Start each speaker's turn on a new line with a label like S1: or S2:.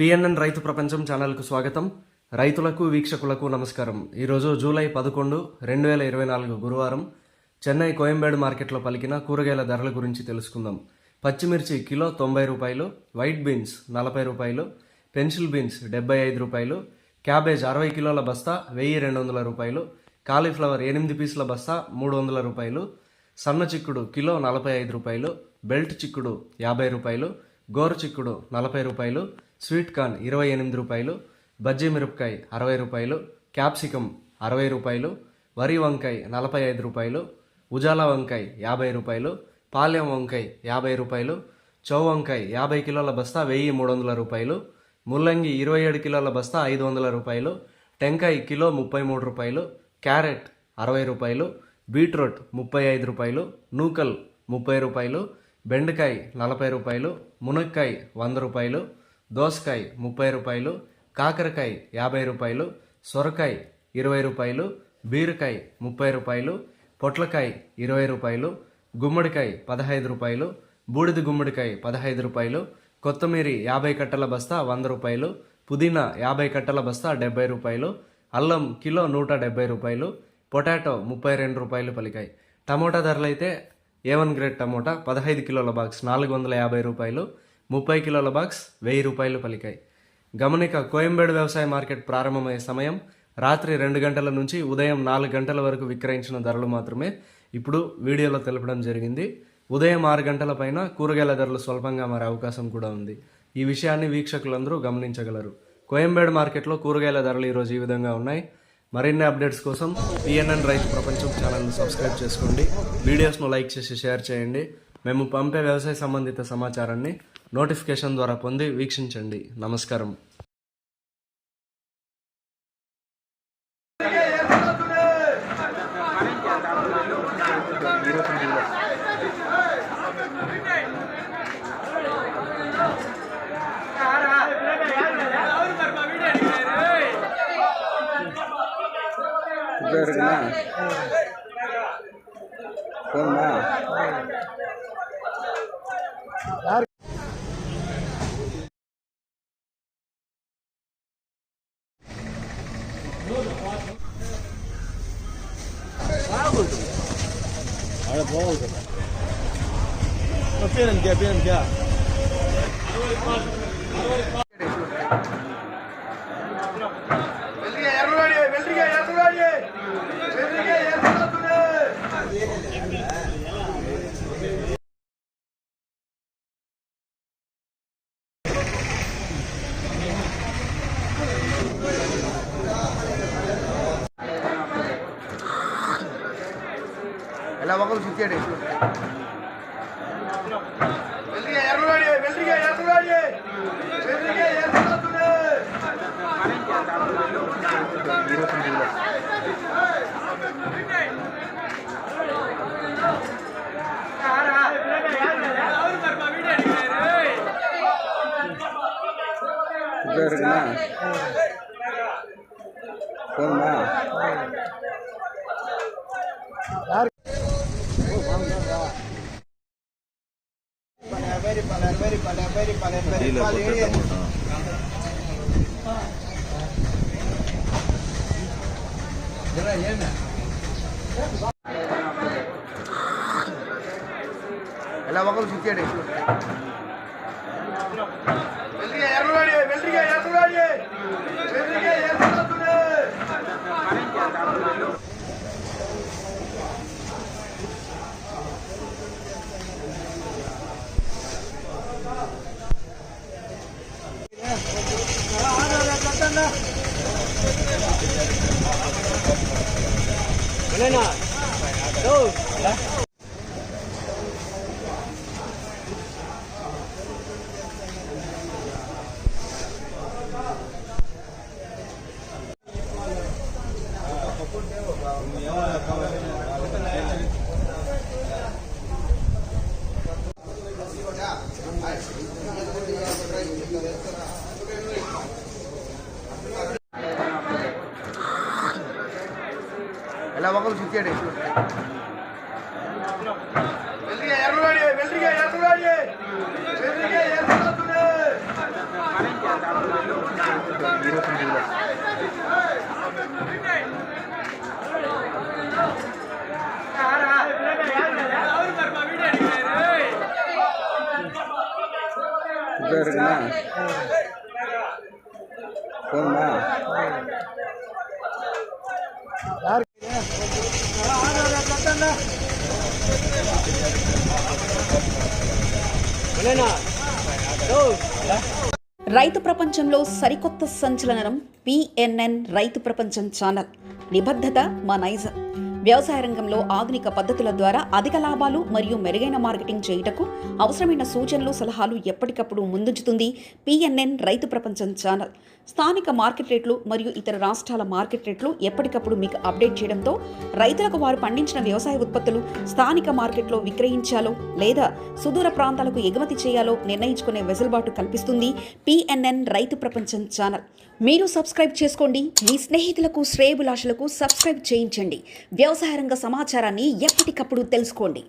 S1: PNN రైతు ప్రపంచం ఛానల్కు స్వాగతం. రైతులకు వీక్షకులకు నమస్కారం. ఈరోజు జూలై 11, 2024 గురువారం చెన్నై కోయంబేడు మార్కెట్లో పలికిన కూరగాయల ధరల గురించి తెలుసుకుందాం. పచ్చిమిర్చి కిలో 90 రూపాయలు, వైట్ బీన్స్ 40 రూపాయలు, పెన్సిల్ బీన్స్ 75 రూపాయలు, క్యాబేజ్ 60 కిలోల బస్తా 1200 రూపాయలు, కాలీఫ్లవర్ 8 పీసుల బస్తా 300 రూపాయలు, సన్న చిక్కుడు కిలో 45 రూపాయలు, బెల్ట్ చిక్కుడు 50 రూపాయలు, గోరు చిక్కుడు 40 రూపాయలు, స్వీట్ కార్న్ 28 రూపాయలు, బజ్జీ మిరపకాయ 60 రూపాయలు, క్యాప్సికమ్ 60 రూపాయలు, వరి వంకాయ 45 రూపాయలు, ఉజాలా వంకాయ 50 రూపాయలు, పాలెం వంకాయ 50 రూపాయలు, చౌ వంకాయ 50 కిలోల బస్తా 1300 రూపాయలు, ముల్లంగి 27 కిలోల బస్తా 500 రూపాయలు, టెంకాయ కిలో 33 రూపాయలు, క్యారెట్ 60 రూపాయలు, బీట్రూట్ 35 రూపాయలు, నూకల్ 30 రూపాయలు, బెండకాయ 40 రూపాయలు, మునక్కాయ 100 రూపాయలు, దోసకాయ 30 రూపాయలు, కాకరకాయ 50 రూపాయలు, సొరకాయ 20 రూపాయలు, బీరకాయ 30 రూపాయలు, పొట్లకాయ 20 రూపాయలు, గుమ్మడికాయ 15 రూపాయలు, బూడిద గుమ్మడికాయ 15 రూపాయలు, కొత్తిమీర 50 కట్టల బస్తా 100 రూపాయలు, పుదీనా 50 కట్టల బస్తా 70 రూపాయలు, అల్లం కిలో 170 రూపాయలు, పొటాటో 32 రూపాయలు పలికాయి. టమోటా ధరలు అయితే A1 గ్రేడ్ టమోటా 15 కిలోల బాక్స్ 450 రూపాయలు, 30 కిలోల బాక్స్ 1000 రూపాయలు పలికాయి. గమనిక, కోయంబేడు వ్యవసాయ మార్కెట్ ప్రారంభమయ్యే సమయం రాత్రి 2 గంటల నుంచి ఉదయం 4 గంటల వరకు విక్రయించిన ధరలు మాత్రమే ఇప్పుడు వీడియోలో తెలపడం జరిగింది. ఉదయం 6 గంటల పైన కూరగాయల ధరలు స్వల్పంగా మారే అవకాశం కూడా ఉంది. ఈ విషయాన్ని వీక్షకులందరూ గమనించగలరు. కోయంబేడు మార్కెట్లో కూరగాయల ధరలు ఈరోజు ఈ విధంగా ఉన్నాయి. మరిన్ని అప్డేట్స్ కోసం పిఎన్ఎన్ రైతు ప్రపంచం ఛానల్ను సబ్స్క్రైబ్ చేసుకోండి. వీడియోస్ను లైక్ చేసి షేర్ చేయండి. మేము పంపే వ్యవసాయ సంబంధిత సమాచారాన్ని నోటిఫికేషన్ ద్వారా పొంది వీక్షించండి. నమస్కారం.
S2: ಎಲ್ಲ ಮಕ್ಕಳು ಸುತ್ತೇಡಿ ಎಲ್ಲ ಮಕ್ಕಳು ಸುತ್ತೇಡಿ ಎಲ್ಲ ಮಕ್ಕಳು ಸುತ್ತೇಡಿ వెల్రిగా జరిగినా పోమ్మా
S3: రైతు ప్రపంచంలో సరికొత్త సంచలనం పిఎన్ఎన్ రైతు ప్రపంచం ఛానల్. నిబద్ధత మా నైజం. వ్యవసాయ రంగంలో ఆధునిక పద్ధతుల ద్వారా అధిక లాభాలు మరియు మెరుగైన మార్కెటింగ్ చేయుటకు అవసరమైన సూచనలు, సలహాలు ఎప్పటికప్పుడు ముందుంచుతుంది పిఎన్ఎన్ రైతు ప్రపంచం ఛానల్. స్థానిక మార్కెట్ రేట్లు మరియు ఇతర రాష్ట్రాల మార్కెట్ రేట్లు ఎప్పటికప్పుడు మీకు అప్డేట్ చేయడంతో రైతులకు వారు పండించిన వ్యవసాయ ఉత్పత్తులు స్థానిక మార్కెట్లో విక్రయించాలో లేదా సుదూర ప్రాంతాలకు ఎగుమతి చేయాలో నిర్ణయించుకునే వెసులుబాటు కల్పిస్తుంది పిఎన్ఎన్ రైతు ప్రపంచం ఛానల్. మీరు సబ్స్క్రైబ్ చేసుకోండి. మీ స్నేహితులకు, శ్రేయభిలాషులకు సబ్స్క్రైబ్ చేయించండి. వ్యవసాయ రంగ సమాచారాన్ని ఎప్పటికప్పుడు తెలుసుకోండి.